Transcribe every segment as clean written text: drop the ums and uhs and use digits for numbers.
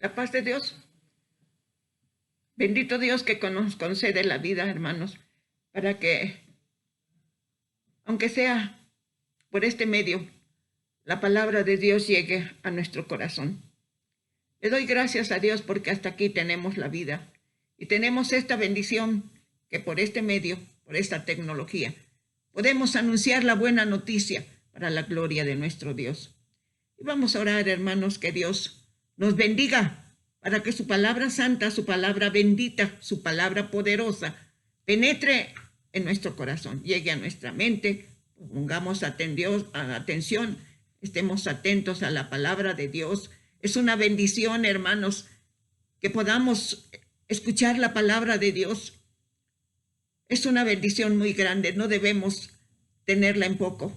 La paz de Dios. Bendito Dios que nos concede la vida, hermanos, para que, aunque sea por este medio, la palabra de Dios llegue a nuestro corazón. Le doy gracias a Dios porque hasta aquí tenemos la vida y tenemos esta bendición que por este medio, por esta tecnología, podemos anunciar la buena noticia para la gloria de nuestro Dios. Y vamos a orar, hermanos, que Dios nos bendiga para que su palabra santa, su palabra bendita, su palabra poderosa penetre en nuestro corazón, llegue a nuestra mente, pongamos atención, estemos atentos a la palabra de Dios. Es una bendición, hermanos, que podamos escuchar la palabra de Dios. Es una bendición muy grande, no debemos tenerla en poco.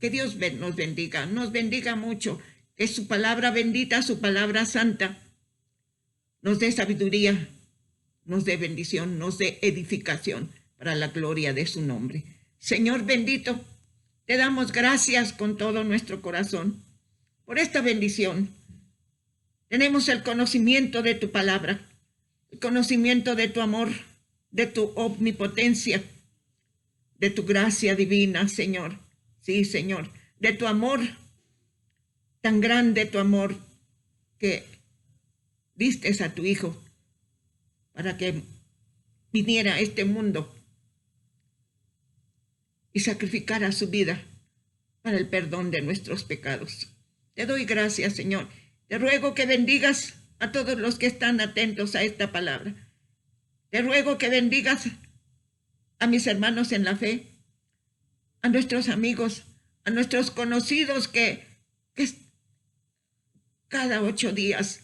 Que Dios nos bendiga mucho, que su palabra bendita, su palabra santa, nos dé sabiduría, nos dé bendición, nos dé edificación para la gloria de su nombre. Señor bendito, te damos gracias con todo nuestro corazón por esta bendición. Tenemos el conocimiento de tu palabra, el conocimiento de tu amor, de tu omnipotencia, de tu gracia divina, Señor. Sí, Señor, de tu amor, tan grande tu amor que diste a tu Hijo para que viniera a este mundo y sacrificara su vida para el perdón de nuestros pecados. Te doy gracias, Señor. Te ruego que bendigas a todos los que están atentos a esta palabra. Te ruego que bendigas a mis hermanos en la fe, a nuestros amigos, a nuestros conocidos que cada 8 días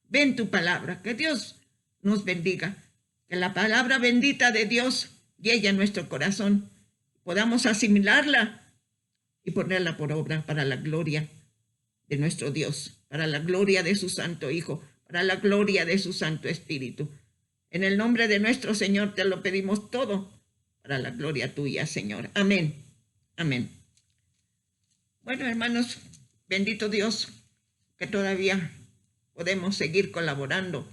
ven tu palabra. Que Dios nos bendiga, que la palabra bendita de Dios llegue a nuestro corazón, podamos asimilarla y ponerla por obra para la gloria de nuestro Dios, para la gloria de su Santo Hijo, para la gloria de su Santo Espíritu. En el nombre de nuestro Señor te lo pedimos todo, para la gloria tuya, Señor. Amén. Amén. Bueno, hermanos, bendito Dios, que todavía podemos seguir colaborando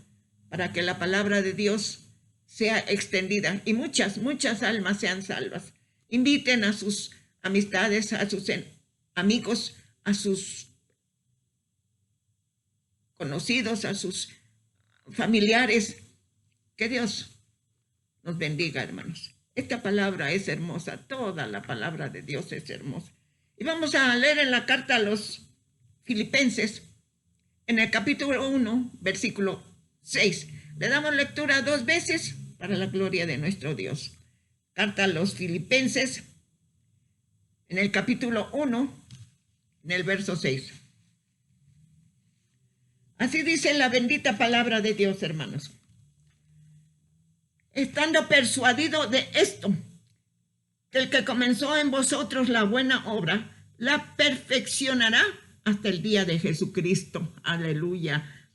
para que la palabra de Dios sea extendida y muchas almas sean salvas. Inviten a sus amistades, a sus amigos, a sus conocidos, a sus familiares. Que Dios nos bendiga, hermanos. Esta palabra es hermosa, toda la palabra de Dios es hermosa. Y vamos a leer en la carta a los Filipenses, en el capítulo 1, versículo 6. Le damos lectura 2 veces para la gloria de nuestro Dios. Carta a los Filipenses, en el capítulo 1, en el verso 6. Así dice la bendita palabra de Dios, hermanos. Estando persuadido de esto, que el que comenzó en vosotros la buena obra, la perfeccionará hasta el día de Jesucristo. Aleluya.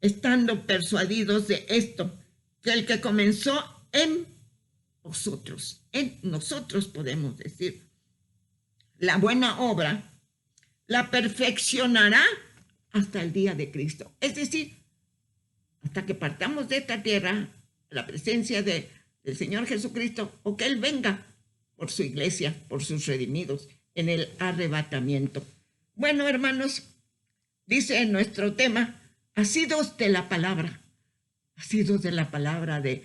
Estando persuadidos de esto, que el que comenzó en vosotros, en nosotros podemos decir, la buena obra, la perfeccionará hasta el día de Cristo. Es decir, hasta que partamos de esta tierra, la presencia del Señor Jesucristo, o que Él venga por su iglesia, por sus redimidos, en el arrebatamiento. Bueno, hermanos, dice en nuestro tema, asidos de la palabra, asidos de la palabra de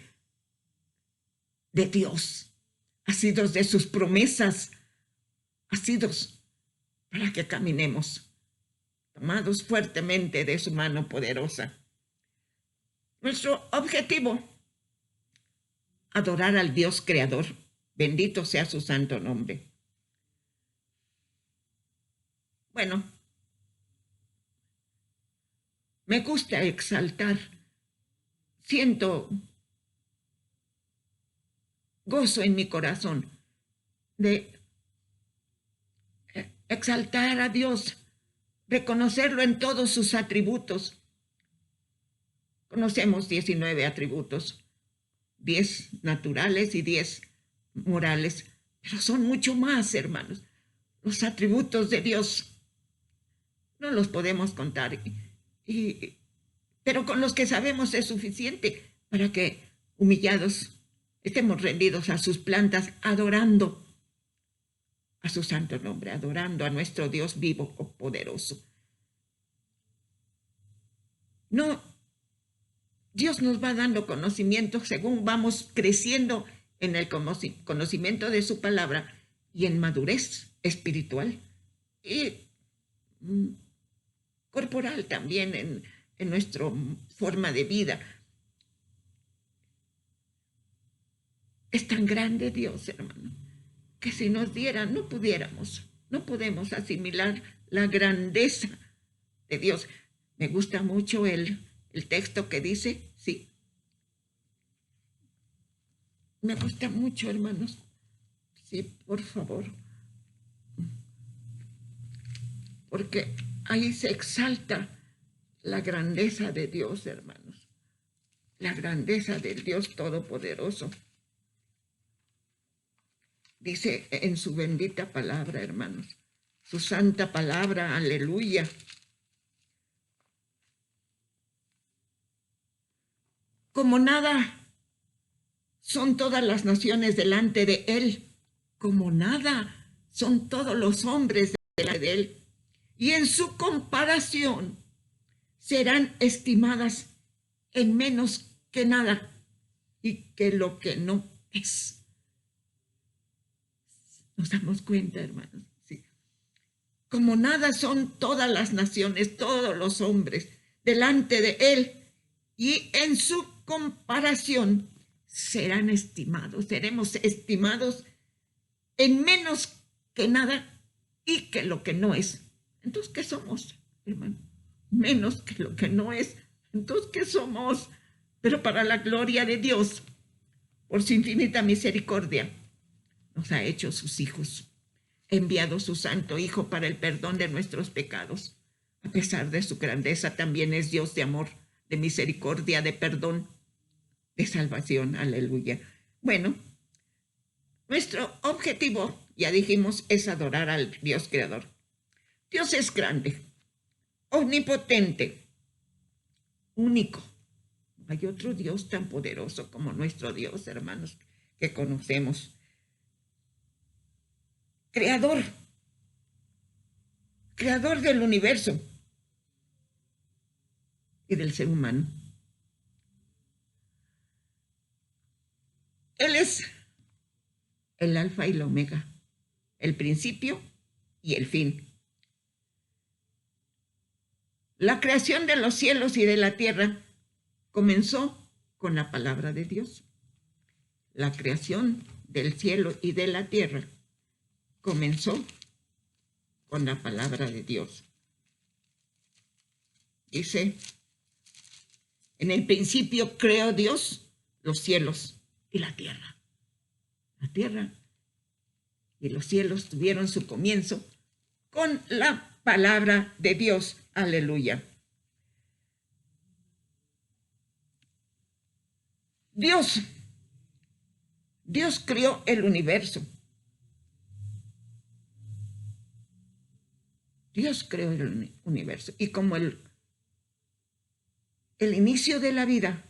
Dios, asidos de sus promesas, asidos para que caminemos, tomados fuertemente de su mano poderosa. Nuestro objetivo, adorar al Dios creador, bendito sea su santo nombre. Bueno, me gusta exaltar, siento gozo en mi corazón de exaltar a Dios, reconocerlo en todos sus atributos. Conocemos 19 atributos, 10 naturales y 10 morales, pero son mucho más, hermanos. Los atributos de Dios no los podemos contar y pero con los que sabemos es suficiente para que, humillados, estemos rendidos a sus plantas, adorando a su santo nombre, adorando a nuestro Dios vivo o poderoso. No, Dios nos va dando conocimiento según vamos creciendo en el conocimiento de su palabra y en madurez espiritual y corporal también en nuestra forma de vida. Es tan grande Dios, hermano, que si nos diera no podemos asimilar la grandeza de Dios. Me gusta mucho el texto que dice, sí, me gusta mucho, hermanos. Sí, por favor. Porque ahí se exalta la grandeza de Dios, hermanos. La grandeza del Dios Todopoderoso. Dice en su bendita palabra, hermanos. Su santa palabra, aleluya. Como nada son todas las naciones delante de él, como nada son todos los hombres delante de él. Y en su comparación serán estimadas en menos que nada y que lo que no es. Nos damos cuenta, hermanos. Sí. Como nada son todas las naciones, todos los hombres delante de él, y en su comparación serán estimados, seremos estimados en menos que nada y que lo que no es. Entonces, ¿qué somos, hermano? Menos que lo que no es. Entonces, ¿qué somos? Pero para la gloria de Dios, por su infinita misericordia, nos ha hecho sus hijos, ha enviado su santo Hijo para el perdón de nuestros pecados. A pesar de su grandeza, también es Dios de amor, de misericordia, de perdón, de salvación. Aleluya. Bueno, nuestro objetivo, ya dijimos, es adorar al Dios creador. Dios es grande, omnipotente, único. No hay otro Dios tan poderoso como nuestro Dios, hermanos, que conocemos. Creador del universo y del ser humano. Él es el alfa y el omega, el principio y el fin. La creación de los cielos y de la tierra comenzó con la palabra de Dios. La creación del cielo y de la tierra comenzó con la palabra de Dios. Dice, en el principio creó Dios los cielos y la tierra. La tierra y los cielos tuvieron su comienzo con la palabra de Dios. Aleluya. Dios creó el universo. Dios creó el universo. Y como el inicio de la vida,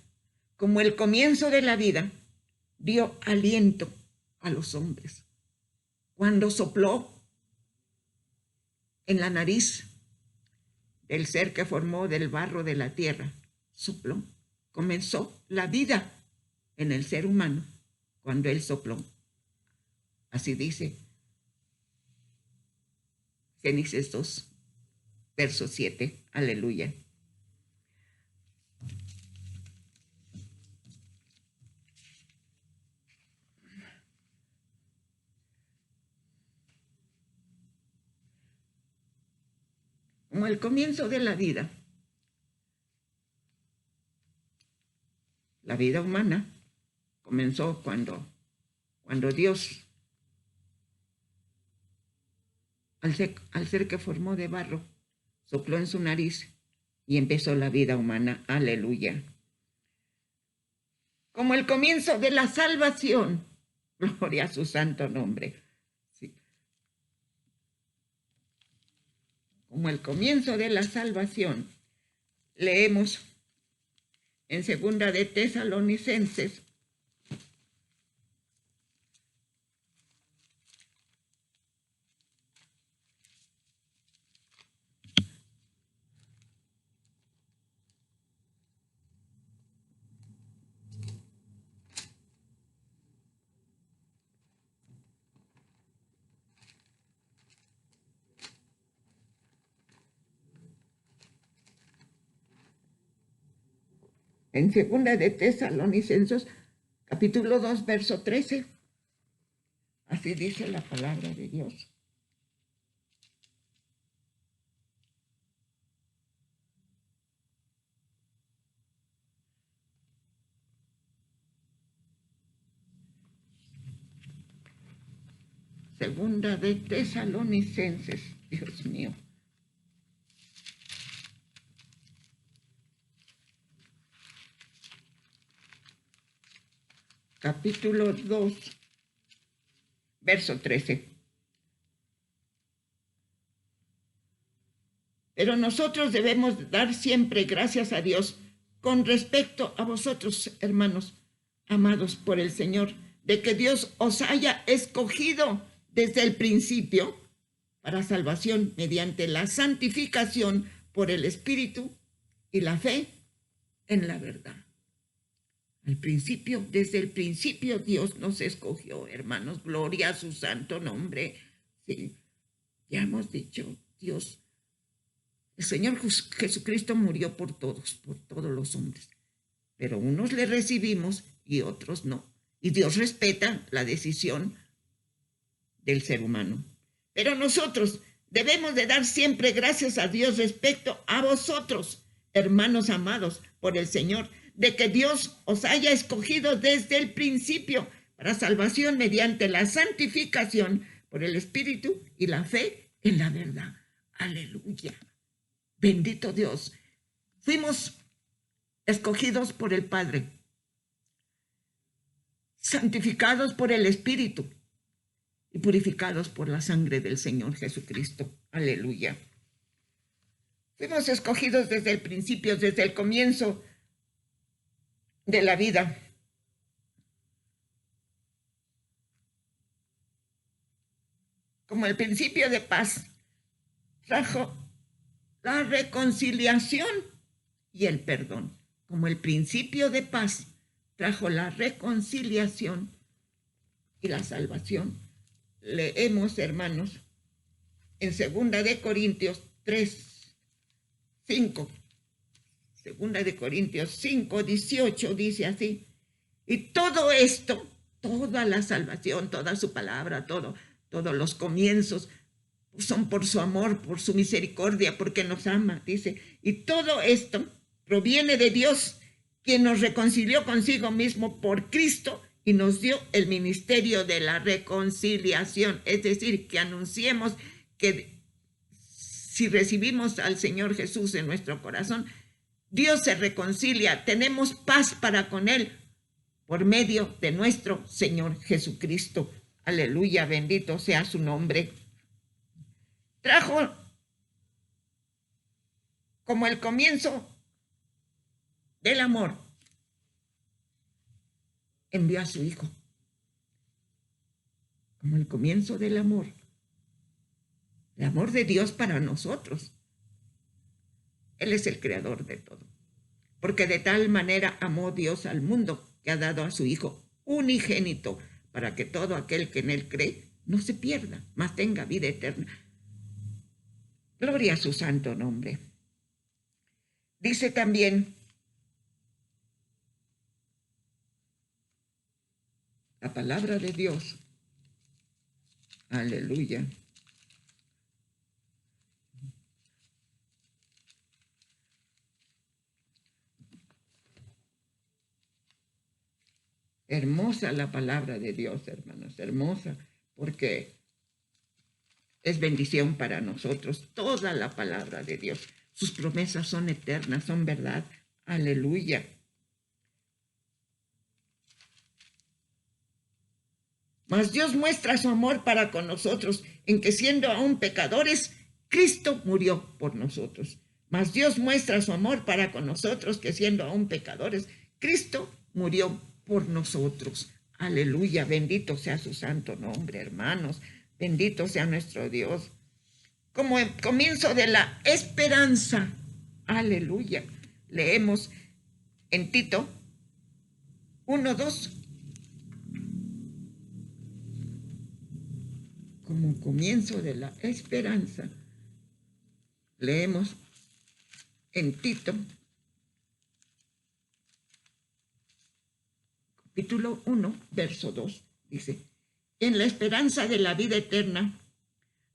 como el comienzo de la vida, dio aliento a los hombres. Cuando sopló en la nariz del ser que formó del barro de la tierra, sopló, comenzó la vida en el ser humano cuando él sopló. Así dice Génesis 2, verso 7. Aleluya. Como el comienzo de la vida humana comenzó cuando Dios, al ser que formó de barro, sopló en su nariz y empezó la vida humana. Aleluya. Como el comienzo de la salvación, gloria a su santo nombre. Sí. Como el comienzo de la salvación, leemos en segunda de Tesalonicenses, capítulo 2, verso 13. Así dice la palabra de Dios. Segunda de Tesalonicenses, Dios mío. Capítulo 2, verso 13. Pero nosotros debemos dar siempre gracias a Dios con respecto a vosotros, hermanos, amados por el Señor, de que Dios os haya escogido desde el principio para salvación mediante la santificación por el Espíritu y la fe en la verdad. Al principio, desde el principio, Dios nos escogió, hermanos. Gloria a su santo nombre. Sí, ya hemos dicho, Dios, el Señor Jesucristo murió por todos los hombres. Pero unos le recibimos y otros no. Y Dios respeta la decisión del ser humano. Pero nosotros debemos de dar siempre gracias a Dios respecto a vosotros, hermanos amados por el Señor, de que Dios os haya escogido desde el principio para salvación mediante la santificación por el Espíritu y la fe en la verdad. Aleluya. Bendito Dios. Fuimos escogidos por el Padre, santificados por el Espíritu y purificados por la sangre del Señor Jesucristo. Aleluya. Fuimos escogidos desde el principio, desde el comienzo de la vida. Como el principio de paz trajo la reconciliación y el perdón. Como el principio de paz trajo la reconciliación y la salvación. Leemos, hermanos, en 2 de Corintios 3, 5. 2 de Corintios 5, 18 dice así. Y todo esto, toda la salvación, toda su palabra, todos los comienzos son por su amor, por su misericordia, porque nos ama, dice. Y todo esto proviene de Dios, quien nos reconcilió consigo mismo por Cristo y nos dio el ministerio de la reconciliación. Es decir, que anunciemos que si recibimos al Señor Jesús en nuestro corazón, Dios se reconcilia, tenemos paz para con Él por medio de nuestro Señor Jesucristo. Aleluya, bendito sea su nombre. Trajo como el comienzo del amor. Envió a su Hijo. Como el comienzo del amor. El amor de Dios para nosotros. Él es el creador de todo. Porque de tal manera amó Dios al mundo que ha dado a su Hijo unigénito para que todo aquel que en Él cree no se pierda, mas tenga vida eterna. Gloria a su santo nombre. Dice también la palabra de Dios. Aleluya. Hermosa la palabra de Dios, hermanos, hermosa, porque es bendición para nosotros toda la palabra de Dios. Sus promesas son eternas, son verdad. Aleluya. Mas Dios muestra su amor para con nosotros en que siendo aún pecadores, Cristo murió por nosotros. Mas Dios muestra su amor para con nosotros, que siendo aún pecadores, Cristo murió por nosotros. Aleluya, bendito sea su santo nombre, hermanos. Bendito sea nuestro Dios. Como el comienzo de la esperanza. Aleluya. Leemos en Tito 1:2. Como comienzo de la esperanza. Leemos en Tito, capítulo 1, verso 2, dice: en la esperanza de la vida eterna,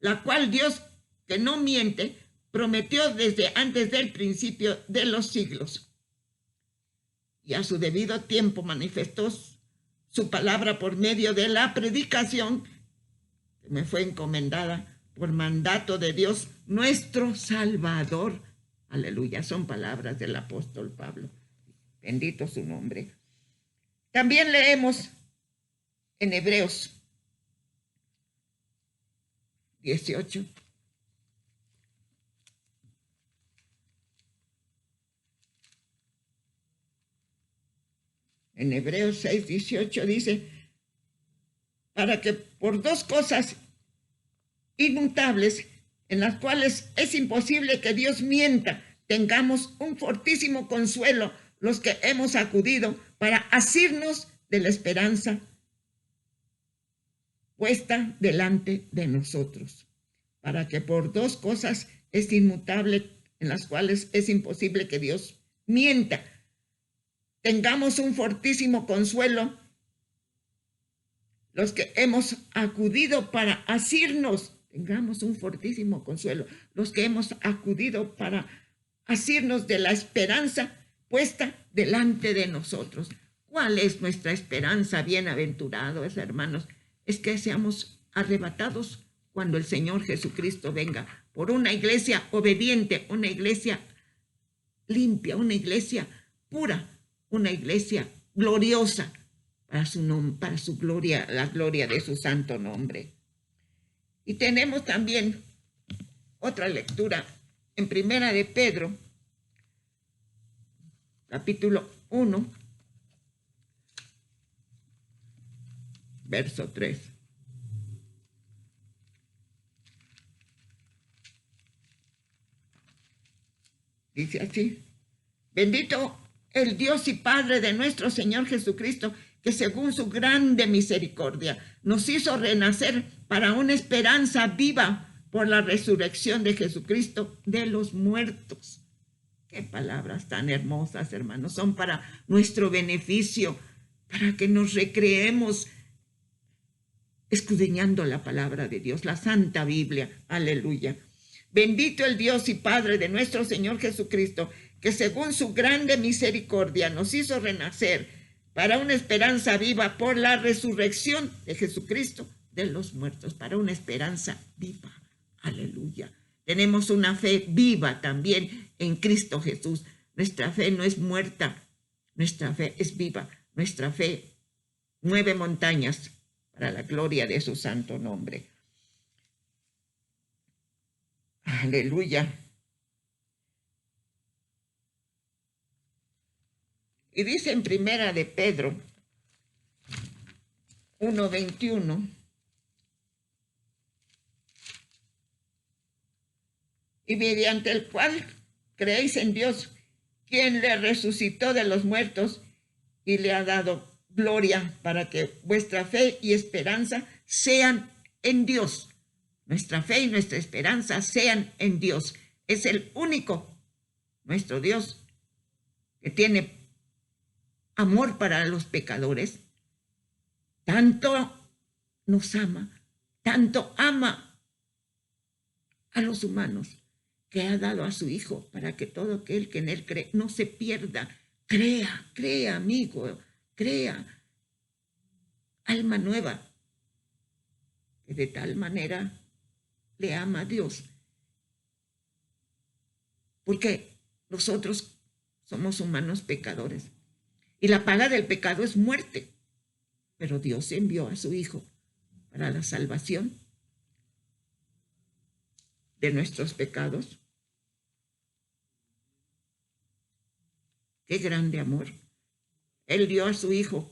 la cual Dios, que no miente, prometió desde antes del principio de los siglos, y a su debido tiempo manifestó su palabra por medio de la predicación que me fue encomendada por mandato de Dios, nuestro Salvador. Aleluya, son palabras del apóstol Pablo. Bendito su nombre. También leemos en Hebreos 18. En Hebreos 6:18 dice: para que por dos cosas inmutables, en las cuales es imposible que Dios mienta, tengamos un fortísimo consuelo los que hemos acudido para asirnos de la esperanza puesta delante de nosotros. Para que por dos cosas es inmutable, en las cuales es imposible que Dios mienta, tengamos un fortísimo consuelo los que hemos acudido para asirnos. Tengamos un fortísimo consuelo los que hemos acudido para asirnos de la esperanza puesta delante de nosotros. ¿Cuál es nuestra esperanza, bienaventurados hermanos? Es que seamos arrebatados cuando el Señor Jesucristo venga por una iglesia obediente, una iglesia limpia, una iglesia pura, una iglesia gloriosa para su gloria, la gloria de su santo nombre. Y tenemos también otra lectura en Primera de Pedro, capítulo 1, verso 3. Dice así: bendito el Dios y Padre de nuestro Señor Jesucristo, que según su grande misericordia nos hizo renacer para una esperanza viva por la resurrección de Jesucristo de los muertos. Qué palabras tan hermosas, hermanos, son para nuestro beneficio, para que nos recreemos escudriñando la palabra de Dios, la Santa Biblia. Aleluya. Bendito el Dios y Padre de nuestro Señor Jesucristo, que según su grande misericordia nos hizo renacer para una esperanza viva por la resurrección de Jesucristo de los muertos, para una esperanza viva. Aleluya. Tenemos una fe viva también en Cristo Jesús. Nuestra fe no es muerta, nuestra fe es viva. Nuestra fe mueve montañas para la gloria de su santo nombre. Aleluya. Y dice en Primera de Pedro 1:21: y mediante el cual creéis en Dios, quien le resucitó de los muertos y le ha dado gloria, para que vuestra fe y esperanza sean en Dios. Nuestra fe y nuestra esperanza sean en Dios. Es el único, nuestro Dios, que tiene amor para los pecadores. Tanto nos ama, tanto ama a los humanos, que ha dado a su Hijo para que todo aquel que en él cree no se pierda. Crea, amigo, crea. Alma nueva, que de tal manera le ama a Dios. Porque nosotros somos humanos pecadores. Y la paga del pecado es muerte. Pero Dios envió a su Hijo para la salvación de nuestros pecados. Qué grande amor. Él dio a su Hijo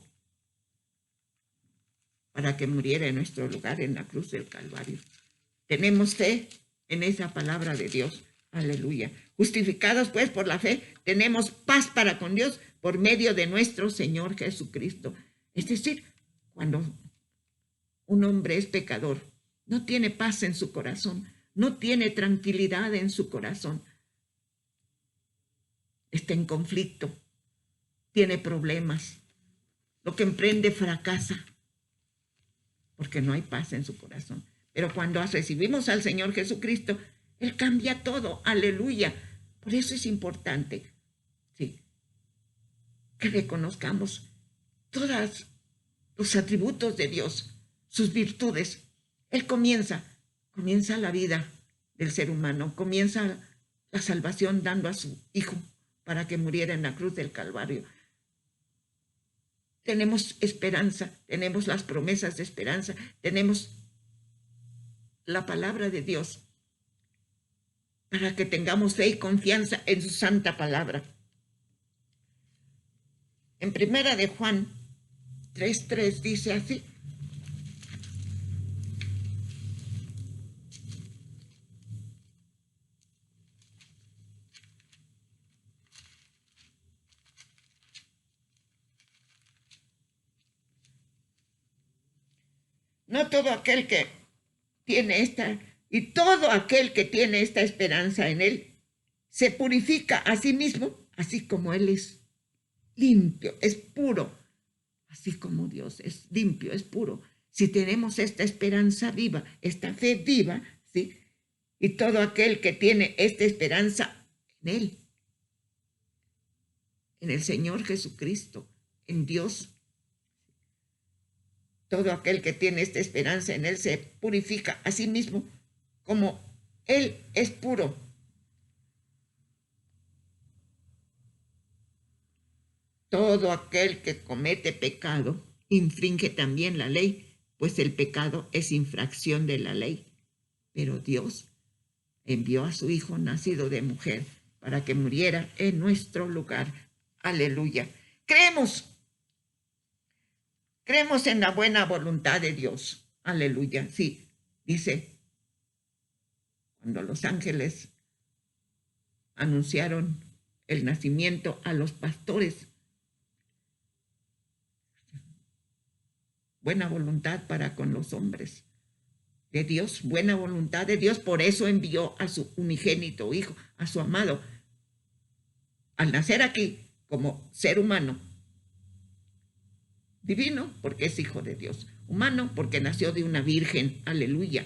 para que muriera en nuestro lugar en la cruz del Calvario. Tenemos fe en esa palabra de Dios. Aleluya. Justificados pues por la fe, tenemos paz para con Dios por medio de nuestro Señor Jesucristo. Es decir, cuando un hombre es pecador, no tiene paz en su corazón, no tiene tranquilidad en su corazón, está en conflicto, tiene problemas, lo que emprende fracasa, porque no hay paz en su corazón. Pero cuando recibimos al Señor Jesucristo, Él cambia todo, aleluya. Por eso es importante, sí, que reconozcamos todos los atributos de Dios, sus virtudes. Él comienza la vida del ser humano, comienza la salvación dando a su Hijo para que muriera en la cruz del Calvario. Tenemos esperanza, tenemos las promesas de esperanza, tenemos la palabra de Dios para que tengamos fe y confianza en su santa palabra. En primera de Juan 3:3 dice así: no todo aquel que tiene todo aquel que tiene esta esperanza en Él se purifica a sí mismo, así como Él es limpio, es puro, así como Dios es limpio, es puro. Si tenemos esta esperanza viva, esta fe viva, ¿sí? Y todo aquel que tiene esta esperanza en Él, en el Señor Jesucristo, en Dios, todo aquel que tiene esta esperanza en Él se purifica a sí mismo como Él es puro. Todo aquel que comete pecado infringe también la ley, pues el pecado es infracción de la ley. Pero Dios envió a su Hijo nacido de mujer para que muriera en nuestro lugar. Aleluya. Creemos en la buena voluntad de Dios. Aleluya. Sí, dice, cuando los ángeles anunciaron el nacimiento a los pastores, buena voluntad para con los hombres de Dios, buena voluntad de Dios, por eso envió a su unigénito Hijo, a su amado, al nacer aquí como ser humano, divino porque es hijo de Dios, humano porque nació de una virgen, aleluya,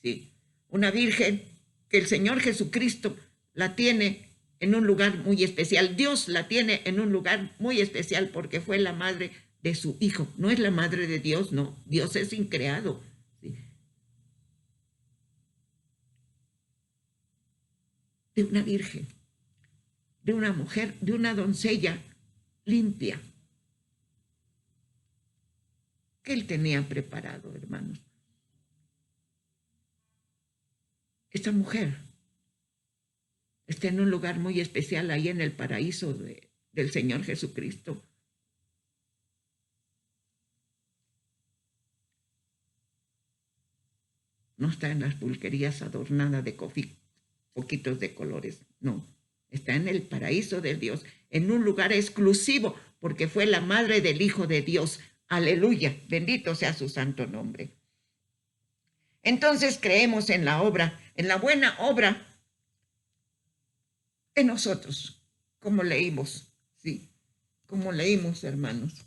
sí, una virgen que el Señor Jesucristo la tiene en un lugar muy especial. Dios la tiene en un lugar muy especial porque fue la madre de su Hijo. No es la madre de Dios, no. Dios es increado. ¿Sí? De una virgen, de una mujer, de una doncella limpia que Él tenía preparado, hermanos. Esta mujer está en un lugar muy especial ahí en el paraíso del Señor Jesucristo. No está en las pulquerías adornada de poquitos de colores, no. Está en el paraíso de Dios, en un lugar exclusivo, porque fue la madre del Hijo de Dios. Aleluya, bendito sea su santo nombre. Entonces creemos en la obra, en la buena obra de nosotros, como leímos, sí, como leímos, hermanos.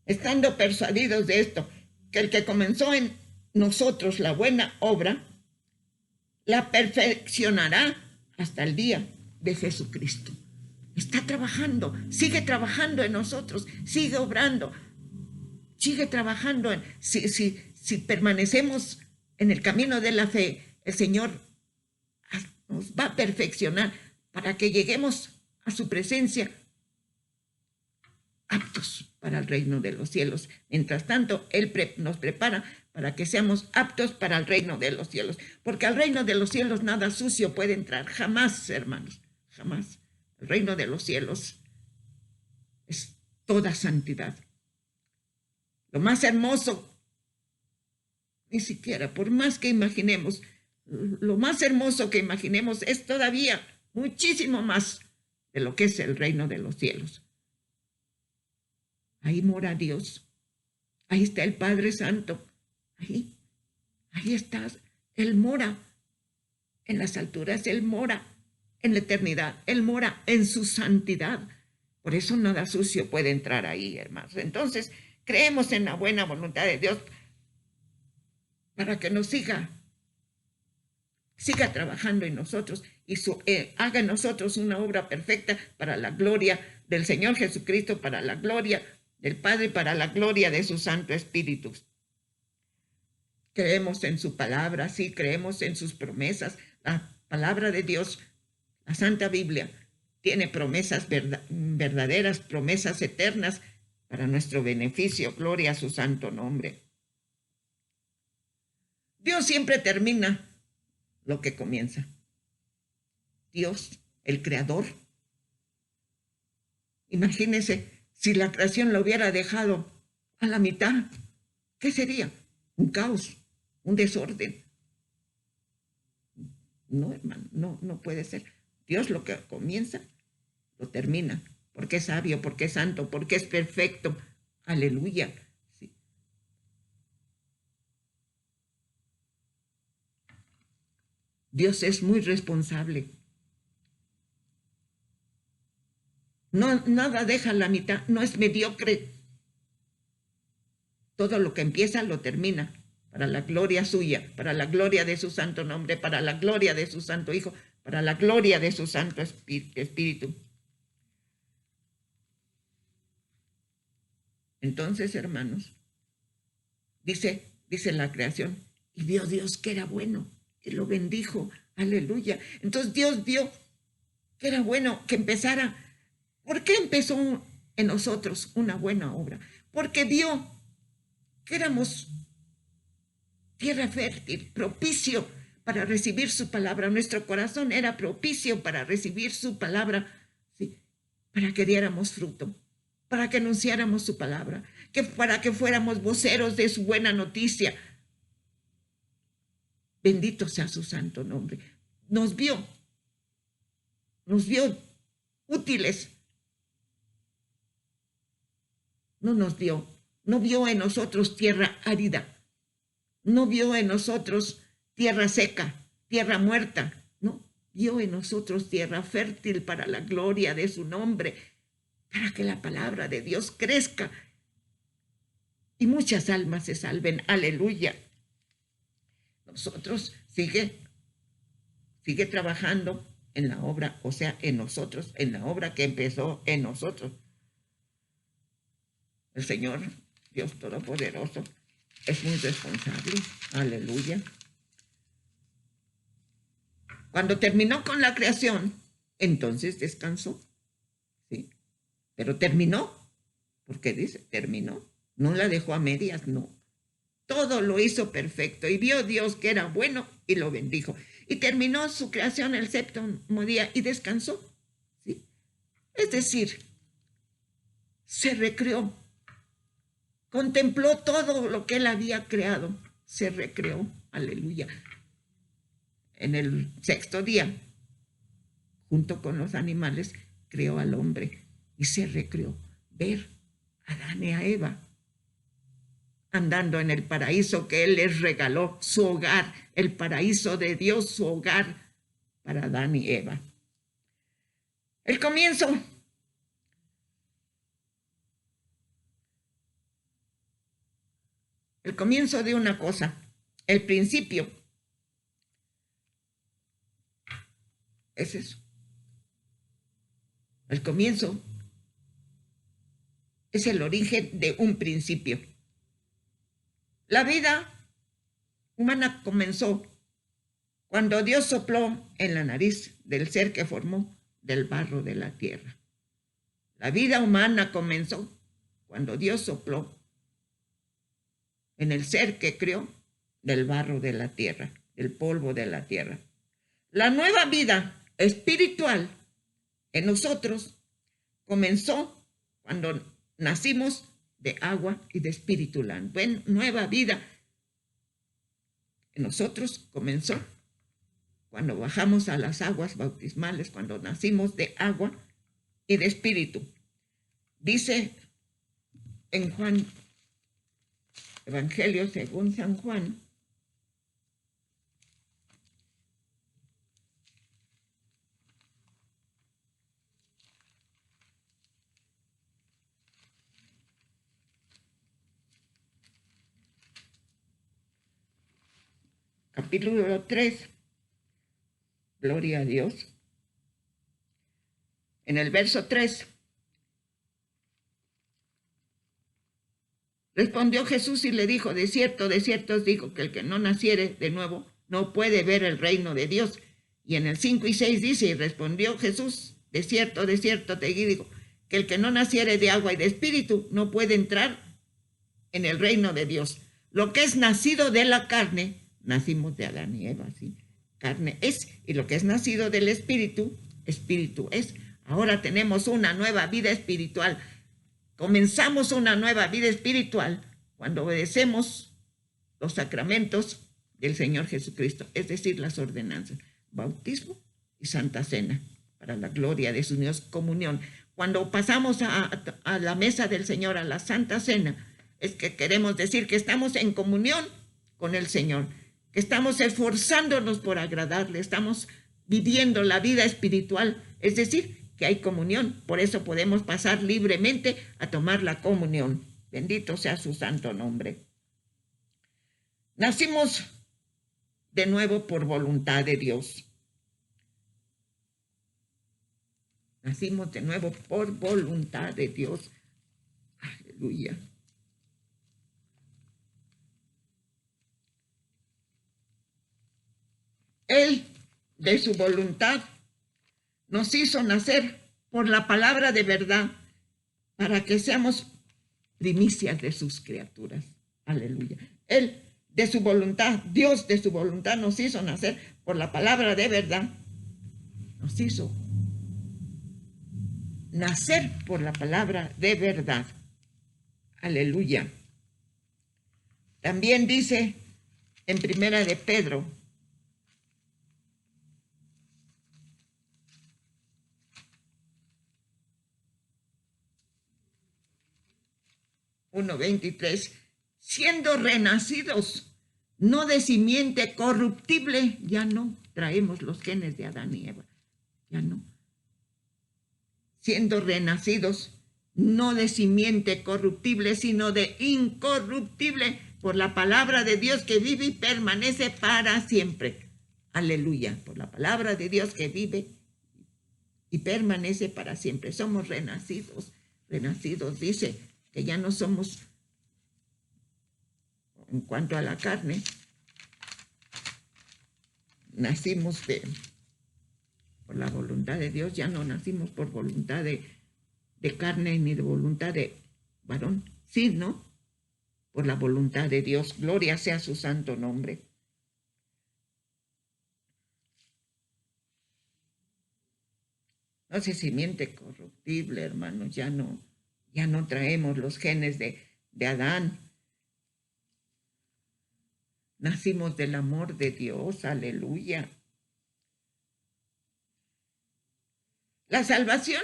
Estando persuadidos de esto, que el que comenzó en nosotros la buena obra, la perfeccionará hasta el día de Jesucristo. Está trabajando, sigue trabajando en nosotros, sigue obrando, sigue trabajando. Si permanecemos en el camino de la fe, el Señor nos va a perfeccionar para que lleguemos a su presencia aptos para el reino de los cielos. Mientras tanto, Él nos prepara para que seamos aptos para el reino de los cielos. Porque al reino de los cielos nada sucio puede entrar. Jamás, hermanos, jamás. El reino de los cielos es toda santidad. Lo más hermoso, ni siquiera, por más que imaginemos, lo más hermoso que imaginemos es todavía muchísimo más de lo que es el reino de los cielos. Ahí mora Dios. Ahí está el Padre Santo. Ahí está. Él mora en las alturas. Él mora en la eternidad. Él mora en su santidad. Por eso nada sucio puede entrar ahí, hermanos. Entonces, creemos en la buena voluntad de Dios para que nos siga trabajando en nosotros y haga en nosotros una obra perfecta para la gloria del Señor Jesucristo, para la gloria del Padre, para la gloria de su Santo Espíritu. Creemos en su palabra, sí, creemos en sus promesas. La palabra de Dios, la Santa Biblia, tiene promesas verdaderas, promesas eternas para nuestro beneficio. Gloria a su santo nombre. Dios siempre termina lo que comienza. Dios, el Creador. Imagínense si la creación lo hubiera dejado a la mitad. ¿Qué sería? Un caos, un desorden. No, hermano, no puede ser. Dios lo que comienza, lo termina. Porque es sabio, porque es santo, porque es perfecto. Aleluya. Sí. Dios es muy responsable. No, nada deja a la mitad, no es mediocre. Todo lo que empieza lo termina, para la gloria suya, para la gloria de su santo nombre, para la gloria de su santo Hijo, para la gloria de su santo Espíritu. Entonces, hermanos, dice la creación, y vio Dios que era bueno, y lo bendijo, aleluya. Entonces Dios vio que era bueno que empezara. ¿Por qué empezó en nosotros una buena obra? Porque vio que éramos tierra fértil, propicio para recibir su palabra. Nuestro corazón era propicio para recibir su palabra, ¿sí? Para que diéramos fruto, para que anunciáramos su palabra, para que fuéramos voceros de su buena noticia. Bendito sea su santo nombre. Nos vio útiles. No vio en nosotros tierra árida, no vio en nosotros tierra seca, tierra muerta, no, vio en nosotros tierra fértil para la gloria de su nombre, para que la palabra de Dios crezca y muchas almas se salven, aleluya. Nosotros sigue trabajando en la obra, o sea, en nosotros, en la obra que empezó en nosotros. El Señor, Dios Todopoderoso, es muy responsable. Aleluya. Cuando terminó con la creación, entonces descansó. ¿Sí? Pero terminó. ¿Por qué dice? Terminó. No la dejó a medias, no. Todo lo hizo perfecto. Y vio Dios que era bueno y lo bendijo. Y terminó su creación el séptimo día y descansó. ¿Sí? Es decir, se recreó. Contempló todo lo que él había creado, se recreó, aleluya. En el sexto día, junto con los animales, creó al hombre y se recreó. Ver a Adán y a Eva andando en el paraíso que él les regaló, su hogar, el paraíso de Dios, su hogar para Adán y Eva. El comienzo. El comienzo de una cosa, el principio, es eso. El comienzo es el origen de un principio. La vida humana comenzó cuando Dios sopló en la nariz del ser que formó del barro de la tierra. La vida humana comenzó cuando Dios sopló en el ser que creó del barro de la tierra, del polvo de la tierra. La nueva vida espiritual en nosotros comenzó cuando nacimos de agua y de espíritu. La nueva vida en nosotros comenzó cuando bajamos a las aguas bautismales, cuando nacimos de agua y de espíritu. Dice en Juan, Evangelio según San Juan, capítulo 3, gloria a Dios. En el verso 3, respondió Jesús y le dijo, de cierto os digo que el que no naciere de nuevo no puede ver el reino de Dios. Y en el 5 y 6 dice, y respondió Jesús, de cierto te digo, que el que no naciere de agua y de espíritu no puede entrar en el reino de Dios. Lo que es nacido de la carne, nacimos de Adán y Eva, ¿sí? Carne es, y lo que es nacido del espíritu, espíritu es. Ahora tenemos una nueva vida espiritual. Comenzamos una nueva vida espiritual cuando obedecemos los sacramentos del Señor Jesucristo, es decir, las ordenanzas, bautismo y Santa Cena, para la gloria de su Dios, comunión. Cuando pasamos a la mesa del Señor, a la Santa Cena, es que queremos decir que estamos en comunión con el Señor, que estamos esforzándonos por agradarle, estamos viviendo la vida espiritual, es decir, que hay comunión. Por eso podemos pasar libremente a tomar la comunión. Bendito sea su santo nombre. Nacimos de nuevo por voluntad de Dios. Nacimos de nuevo por voluntad de Dios. Aleluya. Él, de su voluntad, nos hizo nacer por la palabra de verdad para que seamos primicias de sus criaturas. Aleluya. Él, de su voluntad, Dios de su voluntad nos hizo nacer por la palabra de verdad. Nos hizo nacer por la palabra de verdad. Aleluya. También dice en Primera de Pedro, (1:23), 23, siendo renacidos, no de simiente corruptible, ya no traemos los genes de Adán y Eva, ya no. Siendo renacidos, no de simiente corruptible, sino de incorruptible, por la palabra de Dios que vive y permanece para siempre. Aleluya, por la palabra de Dios que vive y permanece para siempre. Somos renacidos, dice que ya no somos, en cuanto a la carne, nacimos por la voluntad de Dios, ya no nacimos por voluntad de carne ni de voluntad de varón, sino por la voluntad de Dios. Gloria sea su santo nombre. No se simiente corruptible, hermanos, ya no traemos los genes de Adán. Nacimos del amor de Dios, aleluya. La salvación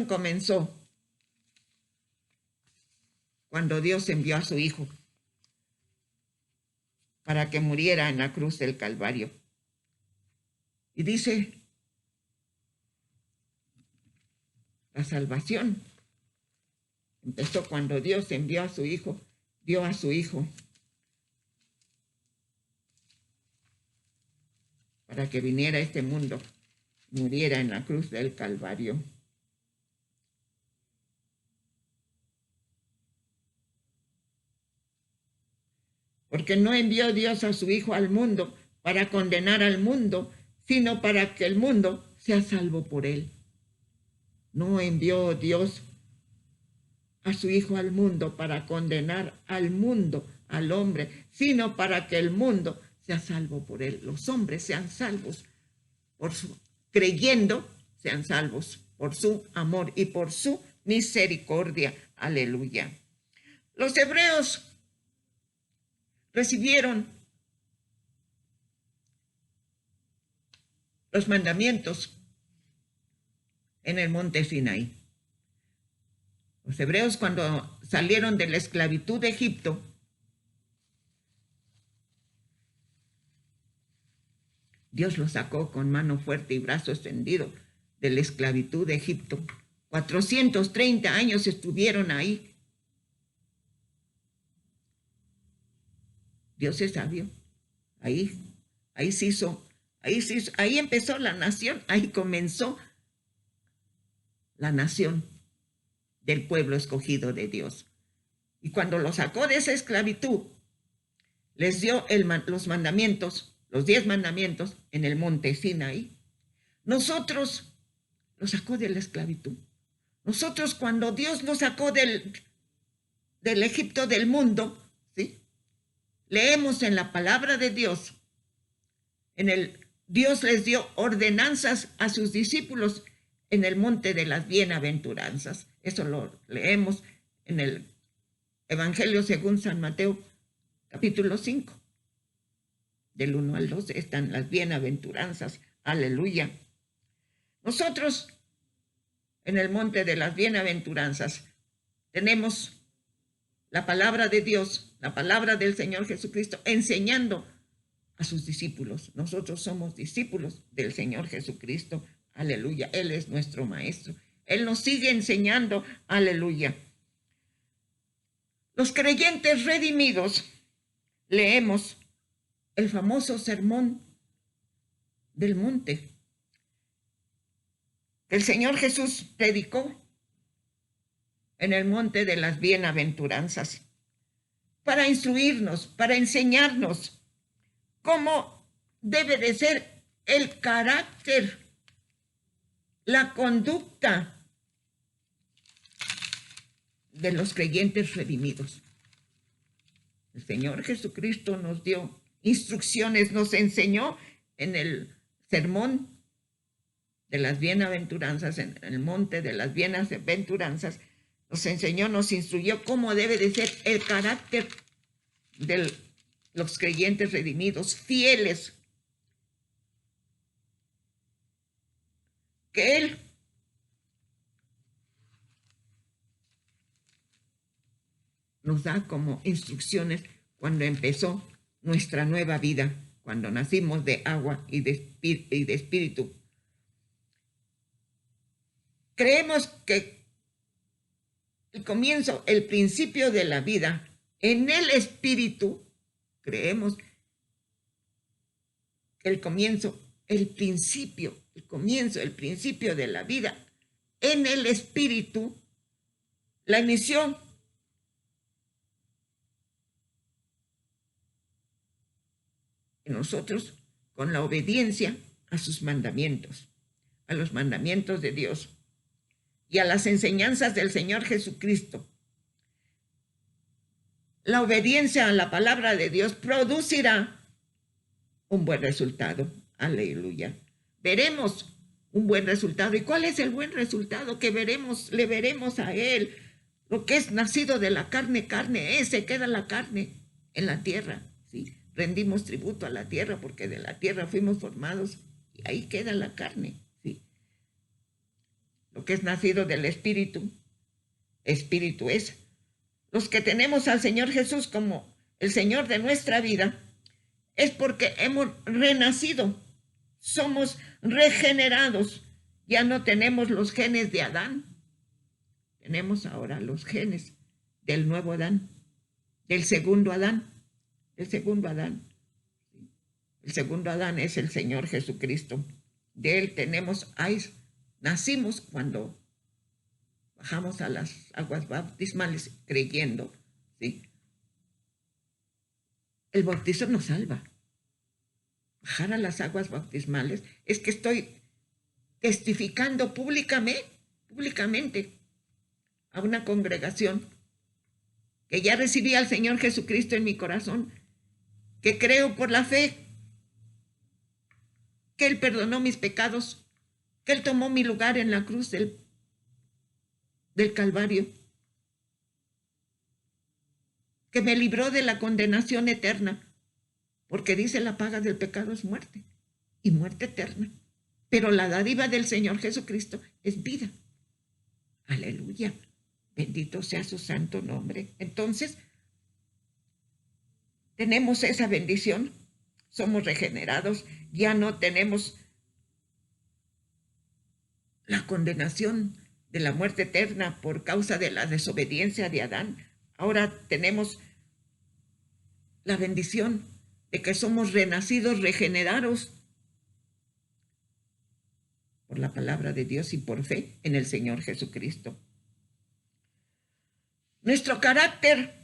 comenzó cuando Dios envió a su Hijo para que muriera en la cruz del Calvario. Y dice, la salvación empezó cuando Dios envió a su Hijo, dio a su Hijo para que viniera a este mundo, muriera en la cruz del Calvario. Porque no envió Dios a su Hijo al mundo para condenar al mundo, sino para que el mundo sea salvo por él. No envió Dios a su Hijo al mundo para condenar al mundo, al hombre, sino para que el mundo sea salvo por él. Los hombres sean salvos creyendo, sean salvos por su amor y por su misericordia. Aleluya. Los hebreos recibieron los mandamientos en el monte Sinaí. Los hebreos, cuando salieron de la esclavitud de Egipto, Dios los sacó con mano fuerte y brazo extendido de la esclavitud de Egipto. 430 años estuvieron ahí. Dios es sabio. Ahí empezó la nación, ahí comenzó la nación del pueblo escogido de Dios. Y cuando los sacó de esa esclavitud, les dio los mandamientos, los 10 mandamientos en el monte Sinaí. Nosotros los sacó de la esclavitud. Nosotros, cuando Dios nos sacó del Egipto del mundo, ¿sí? Leemos en la palabra de Dios, Dios les dio ordenanzas a sus discípulos en el monte de las bienaventuranzas. Eso lo leemos en el Evangelio según San Mateo, capítulo 5. Del 1 al 12 están las bienaventuranzas. Aleluya. Nosotros, en el monte de las bienaventuranzas, tenemos la palabra de Dios, la palabra del Señor Jesucristo, enseñando a sus discípulos. Nosotros somos discípulos del Señor Jesucristo. Aleluya. Él es nuestro maestro. Él nos sigue enseñando. Aleluya. Los creyentes redimidos leemos el famoso sermón del monte que el Señor Jesús predicó en el monte de las bienaventuranzas para instruirnos, para enseñarnos cómo debe de ser el carácter, la conducta de los creyentes redimidos. El Señor Jesucristo nos dio instrucciones, nos enseñó en el sermón de las bienaventuranzas, en el monte de las bienaventuranzas, nos enseñó, nos instruyó cómo debe de ser el carácter de los creyentes redimidos, fieles, que Él nos da como instrucciones cuando empezó nuestra nueva vida, cuando nacimos de agua y de espíritu. Creemos que el comienzo, el principio de la vida, en el espíritu, creemos que el comienzo, el principio de la vida, en el espíritu, la inició nosotros con la obediencia a sus mandamientos, a los mandamientos de Dios y a las enseñanzas del Señor Jesucristo. La obediencia a la palabra de Dios producirá un buen resultado. Aleluya. Veremos un buen resultado. ¿Y cuál es el buen resultado que veremos? Le veremos a Él. Lo que es nacido de la carne, carne es, se queda la carne en la tierra. ¿Sí? Rendimos tributo a la tierra porque de la tierra fuimos formados y ahí queda la carne. ¿Sí? Lo que es nacido del Espíritu, Espíritu es. Los que tenemos al Señor Jesús como el Señor de nuestra vida, es porque hemos renacido, somos regenerados. Ya no tenemos los genes de Adán, tenemos ahora los genes del nuevo Adán, del segundo Adán, el segundo Adán. El segundo Adán es el Señor Jesucristo. De Él tenemos, nacimos cuando bajamos a las aguas bautismales creyendo, ¿sí? El bautizo nos salva. Bajar a las aguas bautismales es que estoy testificando públicamente a una congregación, que ya recibí al Señor Jesucristo en mi corazón, que creo por la fe que Él perdonó mis pecados, que Él tomó mi lugar en la cruz del Calvario, que me libró de la condenación eterna, porque dice la paga del pecado es muerte, y muerte eterna. Pero la dádiva del Señor Jesucristo es vida. Aleluya. Bendito sea su santo nombre. Entonces, tenemos esa bendición. Somos regenerados. Ya no tenemos la condenación de la muerte eterna por causa de la desobediencia de Adán. Ahora tenemos la bendición de que somos renacidos, regenerados por la palabra de Dios y por fe en el Señor Jesucristo. Nuestro carácter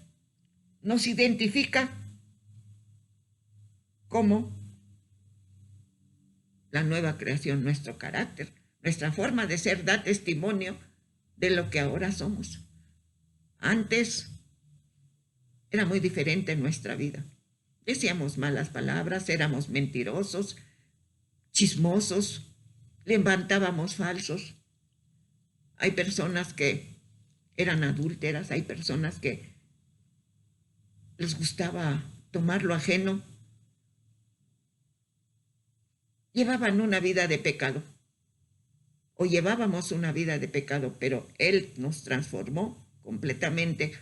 nos identifica como la nueva creación. Nuestro carácter, nuestra forma de ser da testimonio de lo que ahora somos. Antes era muy diferente en nuestra vida. Decíamos malas palabras, éramos mentirosos, chismosos, levantábamos falsos. Hay personas que eran adúlteras, hay personas que les gustaba tomar lo ajeno. Llevaban una vida de pecado, o llevábamos una vida de pecado, pero Él nos transformó completamente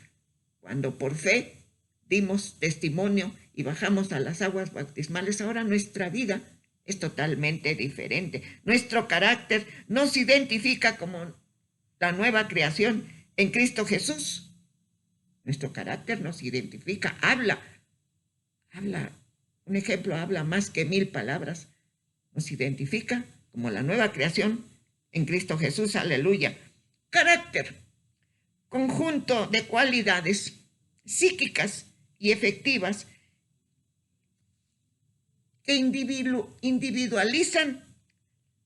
cuando por fe dimos testimonio y bajamos a las aguas bautismales. Ahora nuestra vida es totalmente diferente. Nuestro carácter nos identifica como la nueva creación en Cristo Jesús. Nuestro carácter nos identifica, habla, un ejemplo habla más que 1000 palabras. Nos identifica como la nueva creación en Cristo Jesús, aleluya. Carácter, conjunto de cualidades psíquicas y efectivas que individualizan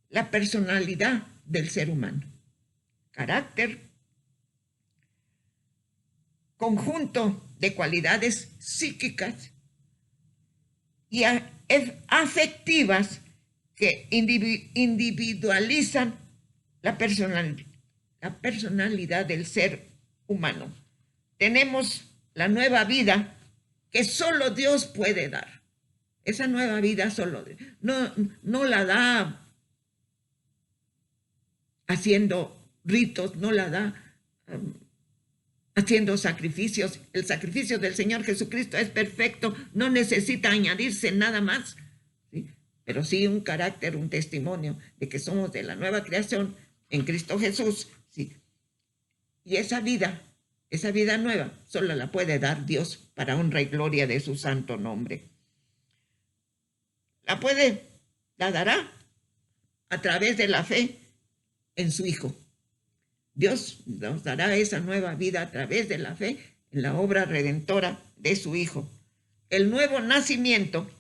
la personalidad del ser humano. Carácter, conjunto de cualidades psíquicas y afectivas que individualizan la personalidad del ser humano. Tenemos la nueva vida que solo Dios puede dar. Esa nueva vida no la da haciendo ritos, no la da haciendo sacrificios. El sacrificio del Señor Jesucristo es perfecto, no necesita añadirse nada más, ¿sí? Pero sí un carácter, un testimonio de que somos de la nueva creación en Cristo Jesús, ¿sí? Y esa vida nueva solo la puede dar Dios para honra y gloria de su santo nombre. La dará a través de la fe en su Hijo. Dios nos dará esa nueva vida a través de la fe en la obra redentora de su Hijo. El nuevo nacimiento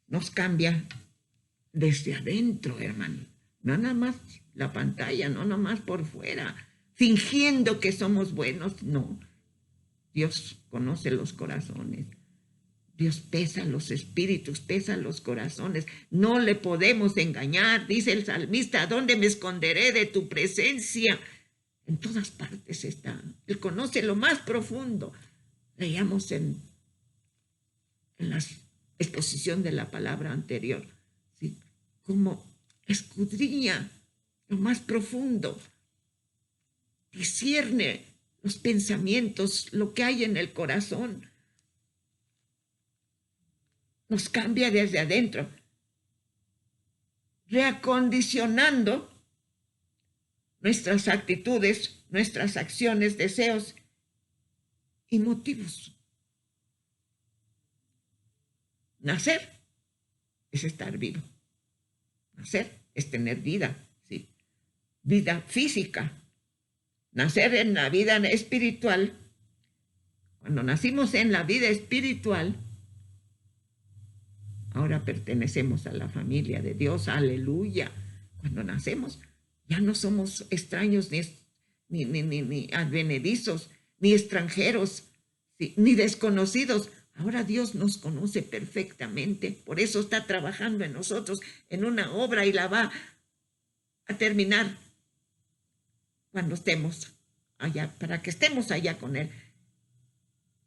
nos cambia desde adentro, hermano. No nada más la pantalla, no nada más por fuera, fingiendo que somos buenos, no. Dios conoce los corazones. Dios pesa los espíritus, pesa los corazones. No le podemos engañar, dice el salmista, ¿dónde me esconderé de tu presencia? En todas partes está. Él conoce lo más profundo. Leíamos en la exposición de la palabra anterior, ¿sí? Cómo escudriña lo más profundo, discierne los pensamientos, lo que hay en el corazón. Nos cambia desde adentro, reacondicionando nuestras actitudes, nuestras acciones, deseos y motivos. Nacer es estar vivo. Nacer es tener vida, ¿sí? Vida física. nacer en la vida espiritual, cuando nacimos en la vida espiritual, ahora pertenecemos a la familia de Dios, aleluya. Cuando nacemos, ya no somos extraños ni advenedizos, ni extranjeros, ¿sí?, ni desconocidos. Ahora Dios nos conoce perfectamente, por eso está trabajando en nosotros en una obra y la va a terminar cuando estemos allá, para que estemos allá con Él.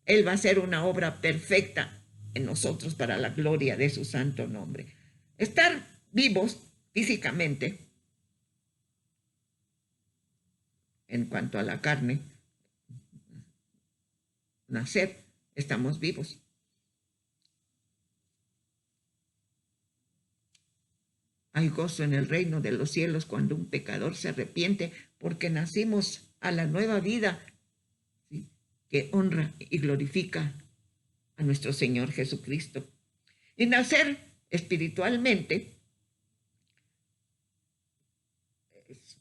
Él va a hacer una obra perfecta en nosotros para la gloria de su santo nombre. Estar vivos físicamente, en cuanto a la carne, nacer, estamos vivos. Hay gozo en el reino de los cielos cuando un pecador se arrepiente, porque nacimos a la nueva vida, ¿sí?, que honra y glorifica a nuestro Señor Jesucristo. Y nacer espiritualmente es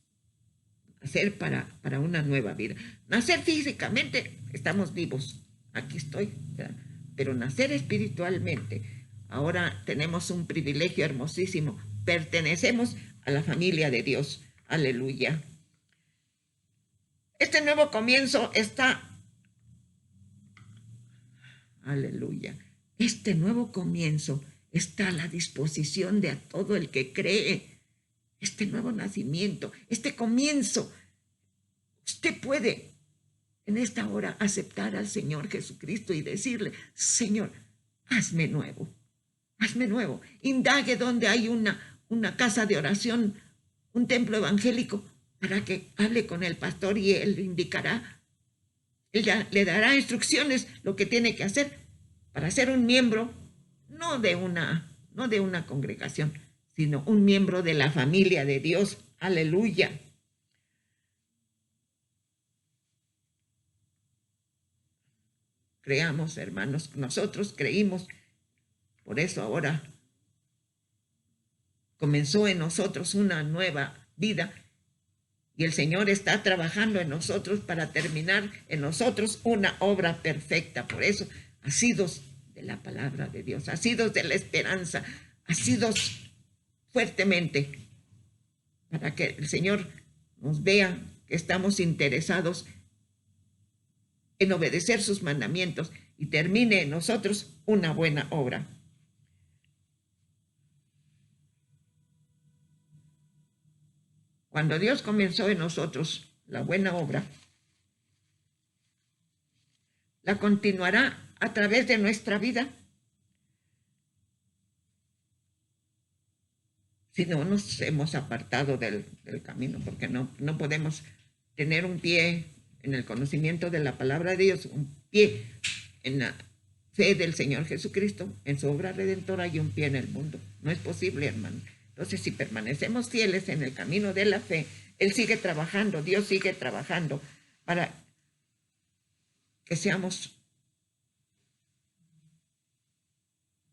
nacer para una nueva vida. Nacer físicamente, estamos vivos, aquí estoy, ¿verdad? Pero nacer espiritualmente, ahora tenemos un privilegio hermosísimo, pertenecemos a la familia de Dios, aleluya. Este nuevo comienzo está, aleluya, este nuevo comienzo está a la disposición de todo el que cree. Este nuevo nacimiento, este comienzo, usted puede en esta hora aceptar al Señor Jesucristo y decirle: Señor, hazme nuevo, hazme nuevo. Indague donde hay una casa de oración, un templo evangélico, para que hable con el pastor y él le indicará, le dará instrucciones lo que tiene que hacer para ser un miembro, no de una congregación, sino un miembro de la familia de Dios. Aleluya. Creamos, hermanos, nosotros creímos, por eso ahora comenzó en nosotros una nueva vida y el Señor está trabajando en nosotros para terminar en nosotros una obra perfecta. Por eso, asidos de la palabra de Dios, asidos de la esperanza, asidos fuertemente, para que el Señor nos vea que estamos interesados en obedecer sus mandamientos y termine en nosotros una buena obra. Cuando Dios comenzó en nosotros la buena obra, la continuará a través de nuestra vida. Si no nos hemos apartado del camino, porque no podemos tener un pie en el conocimiento de la palabra de Dios, un pie en la fe del Señor Jesucristo, en su obra redentora, y un pie en el mundo. No es posible, hermano. Entonces, si permanecemos fieles en el camino de la fe, Él sigue trabajando, Dios sigue trabajando para que seamos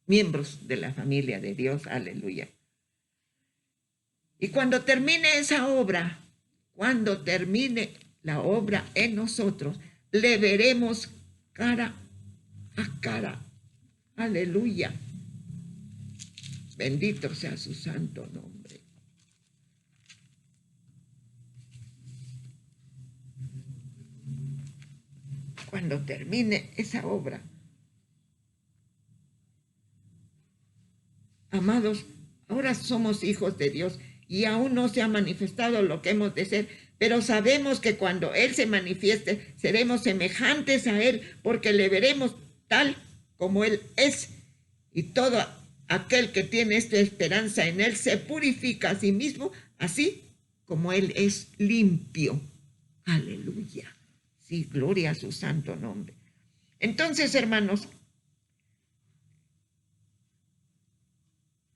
miembros de la familia de Dios. Aleluya. Y cuando termine esa obra, cuando termine la obra en nosotros, le veremos cara a cara. Aleluya. Bendito sea su santo nombre. Cuando termine esa obra, amados, ahora somos hijos de Dios y aún no se ha manifestado lo que hemos de ser, pero sabemos que cuando Él se manifieste, seremos semejantes a Él, porque le veremos tal como Él es. Y todo aquel que tiene esta esperanza en Él se purifica a sí mismo, así como Él es limpio. Aleluya. Sí, gloria a su santo nombre. Entonces, hermanos,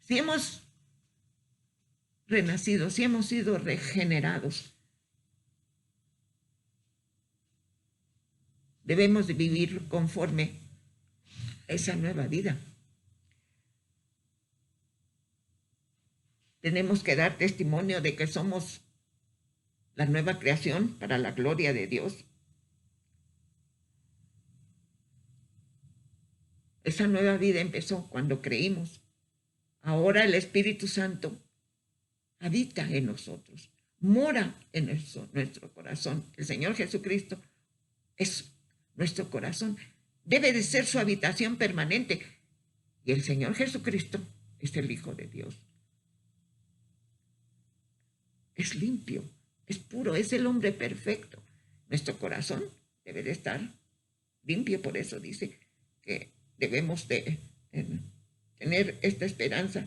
si hemos renacido, si hemos sido regenerados, debemos de vivir conforme a esa nueva vida. Tenemos que dar testimonio de que somos la nueva creación para la gloria de Dios. Esa nueva vida empezó cuando creímos. Ahora el Espíritu Santo habita en nosotros, mora en nuestro corazón. El Señor Jesucristo es nuestro corazón. Debe de ser su habitación permanente. Y el Señor Jesucristo es el Hijo de Dios. Es limpio, es puro, es el hombre perfecto. Nuestro corazón debe de estar limpio, por eso dice que debemos de tener esta esperanza.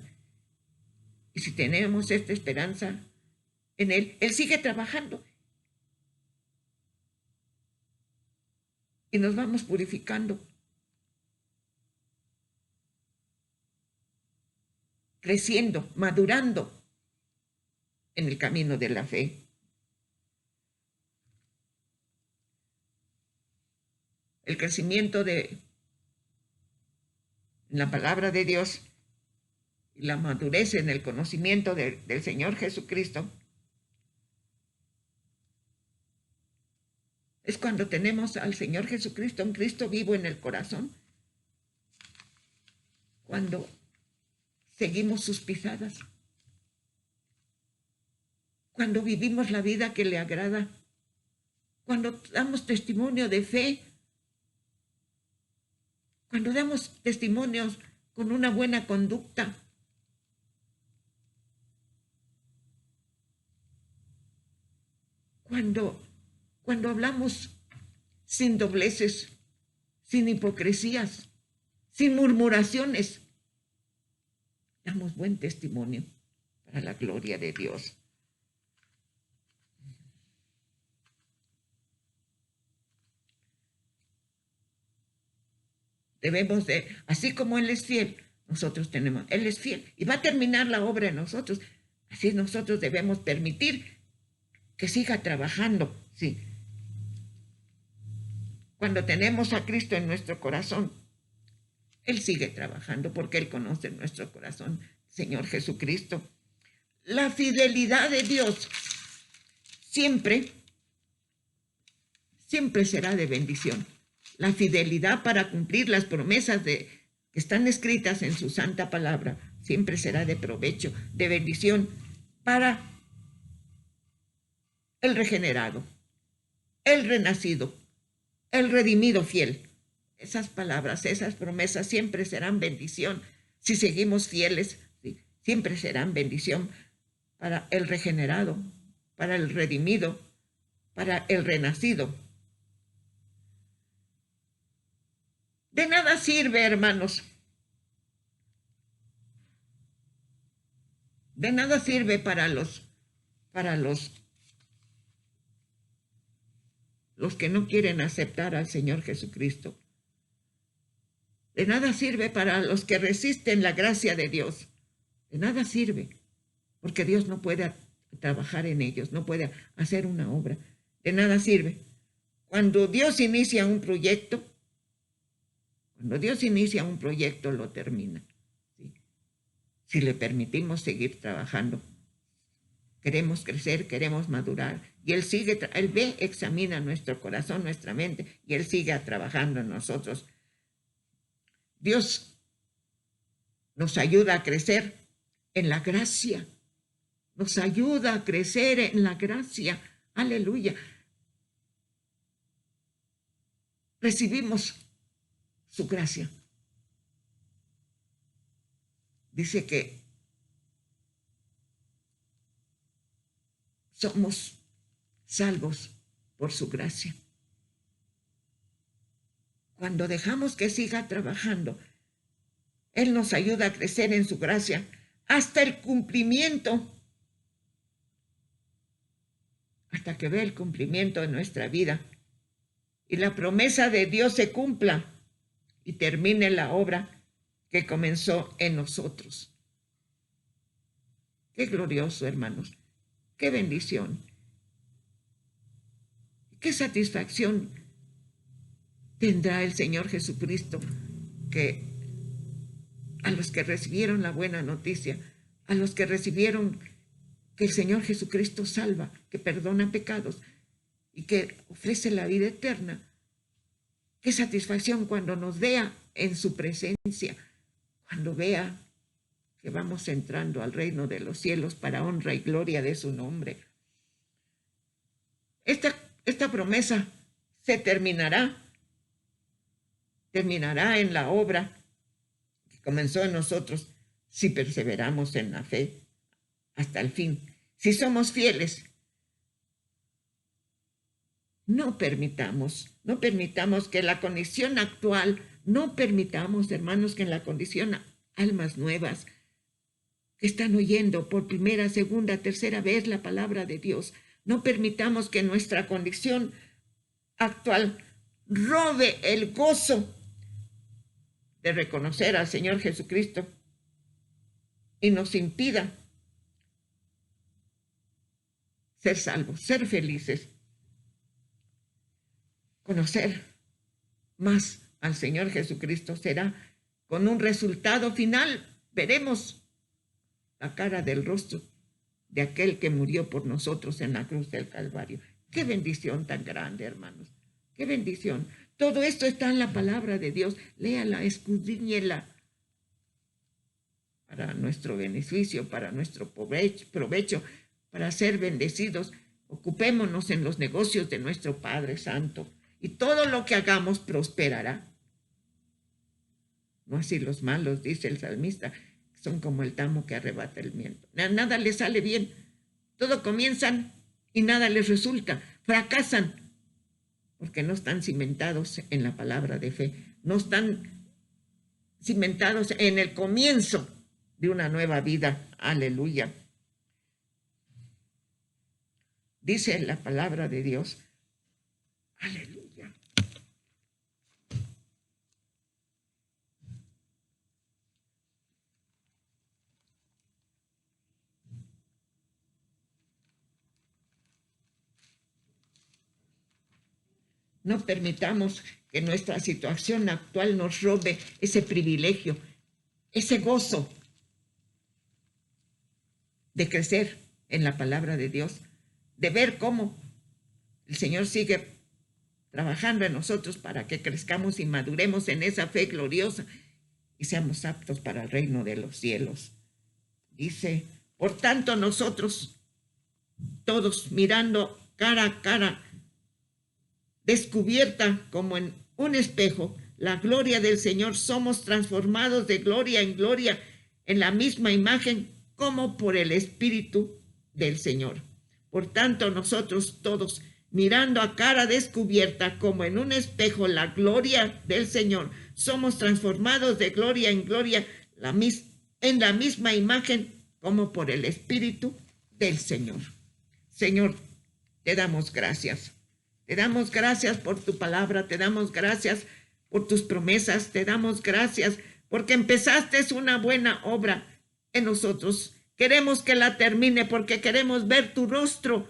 Y si tenemos esta esperanza en Él, Él sigue trabajando. Y nos vamos purificando, creciendo, madurando en el camino de la fe. El crecimiento de la palabra de Dios y la madurez en el conocimiento del Señor Jesucristo es cuando tenemos al Señor Jesucristo, un Cristo vivo en el corazón, cuando seguimos sus pisadas, cuando vivimos la vida que le agrada, cuando damos testimonio de fe, cuando damos testimonios con una buena conducta. Cuando hablamos sin dobleces, sin hipocresías, sin murmuraciones, damos buen testimonio para la gloria de Dios. Debemos de, así como Él es fiel, nosotros tenemos, Él es fiel y va a terminar la obra en nosotros. Así nosotros debemos permitir que siga trabajando, sí. Cuando tenemos a Cristo en nuestro corazón, Él sigue trabajando porque Él conoce nuestro corazón, Señor Jesucristo. La fidelidad de Dios siempre será de bendición. La fidelidad para cumplir las promesas que están escritas en su santa palabra siempre será de provecho, de bendición para el regenerado, el renacido, el redimido fiel. Esas palabras, esas promesas siempre serán bendición. Si seguimos fieles, siempre serán bendición para el regenerado, para el redimido, para el renacido. De nada sirve, hermanos. De nada sirve para los que no quieren aceptar al Señor Jesucristo. De nada sirve para los que resisten la gracia de Dios. De nada sirve, porque Dios no puede trabajar en ellos, no puede hacer una obra. De nada sirve. Cuando Dios inicia un proyecto, lo termina. ¿Sí? Si le permitimos seguir trabajando, queremos crecer, queremos madurar. Y Él ve, examina nuestro corazón, nuestra mente, y Él sigue trabajando en nosotros. Dios nos ayuda a crecer en la gracia. Nos ayuda a crecer en la gracia. Aleluya. Recibimos su gracia. Dice que somos salvos por su gracia. Cuando dejamos que siga trabajando, Él nos ayuda a crecer en su gracia hasta el cumplimiento, hasta que vea el cumplimiento de nuestra vida y la promesa de Dios se cumpla y termine la obra que comenzó en nosotros. Qué glorioso, hermanos. Qué bendición. Qué satisfacción tendrá el Señor Jesucristo que a los que recibieron la buena noticia, a los que recibieron que el Señor Jesucristo salva, que perdona pecados y que ofrece la vida eterna. Qué satisfacción cuando nos vea en su presencia, cuando vea que vamos entrando al reino de los cielos para honra y gloria de su nombre. Esta promesa se terminará en la obra que comenzó en nosotros si perseveramos en la fe hasta el fin. Si somos fieles, no permitamos que la condición actual, no permitamos, hermanos, que en la condición almas nuevas que están oyendo por primera, segunda, tercera vez la palabra de Dios, no permitamos que nuestra condición actual robe el gozo de reconocer al Señor Jesucristo y nos impida ser salvos, ser felices, conocer más al Señor Jesucristo será con un resultado final. Veremos la cara del rostro de aquel que murió por nosotros en la cruz del Calvario. Qué bendición tan grande, hermanos. Qué bendición. Todo esto está en la palabra de Dios. Léala, escudriñela para nuestro beneficio, para nuestro provecho, para ser bendecidos. Ocupémonos en los negocios de nuestro Padre Santo y todo lo que hagamos prosperará. No así los malos, dice el salmista, son como el tamo que arrebata el viento. Nada les sale bien. Todo comienzan y nada les resulta. Fracasan porque no están cimentados en la palabra de fe. No están cimentados en el comienzo de una nueva vida. Aleluya. Dice la palabra de Dios. Aleluya. No permitamos que nuestra situación actual nos robe ese privilegio, ese gozo de crecer en la palabra de Dios, de ver cómo el Señor sigue trabajando en nosotros para que crezcamos y maduremos en esa fe gloriosa y seamos aptos para el reino de los cielos. Dice, por tanto nosotros todos mirando cara a cara, descubierta como en un espejo, la gloria del Señor, somos transformados de gloria en gloria en la misma imagen como por el Espíritu del Señor. Por tanto, nosotros todos, mirando a cara descubierta como en un espejo la gloria del Señor, somos transformados de gloria en gloria en la misma imagen como por el Espíritu del Señor. Señor, te damos gracias. Te damos gracias por tu palabra, te damos gracias por tus promesas, te damos gracias porque empezaste una buena obra en nosotros. Queremos que la termine porque queremos ver tu rostro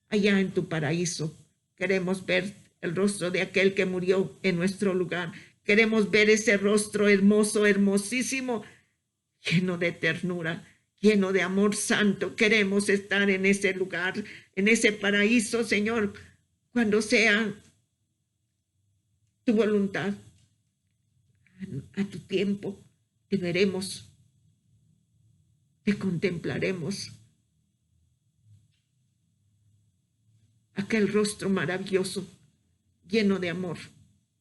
allá en tu paraíso. Queremos ver el rostro de aquel que murió en nuestro lugar. Queremos ver ese rostro hermoso, hermosísimo, lleno de ternura, lleno de amor santo. Queremos estar en ese lugar, en ese paraíso, Señor, cuando sea tu voluntad. A tu tiempo te veremos, te contemplaremos. Aquel rostro maravilloso, lleno de amor,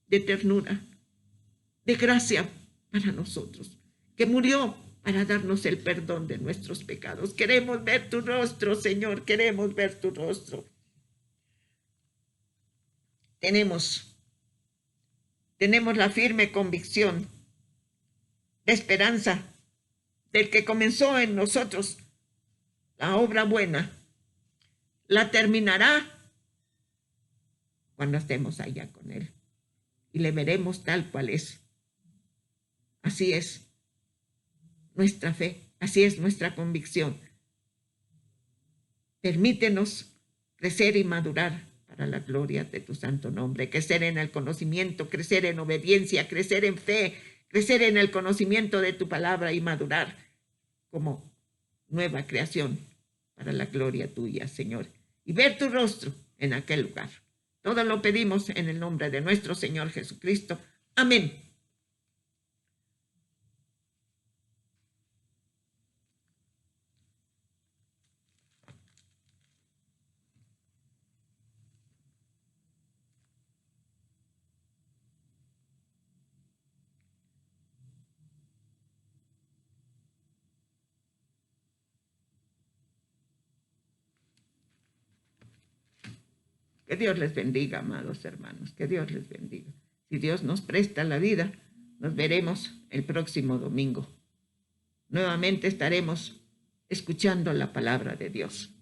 de ternura, de gracia para nosotros, que murió para darnos el perdón de nuestros pecados. Queremos ver tu rostro, Señor, queremos ver tu rostro. Tenemos la firme convicción, la esperanza del que comenzó en nosotros la obra buena, la terminará cuando estemos allá con Él y le veremos tal cual es. Así es nuestra fe, así es nuestra convicción. Permítenos crecer y madurar para la gloria de tu santo nombre, crecer en el conocimiento, crecer en obediencia, crecer en fe, crecer en el conocimiento de tu palabra y madurar como nueva creación para la gloria tuya, Señor, y ver tu rostro en aquel lugar. Todo lo pedimos en el nombre de nuestro Señor Jesucristo. Amén. Que Dios les bendiga, amados hermanos, que Dios les bendiga. Si Dios nos presta la vida, nos veremos el próximo domingo. Nuevamente estaremos escuchando la palabra de Dios.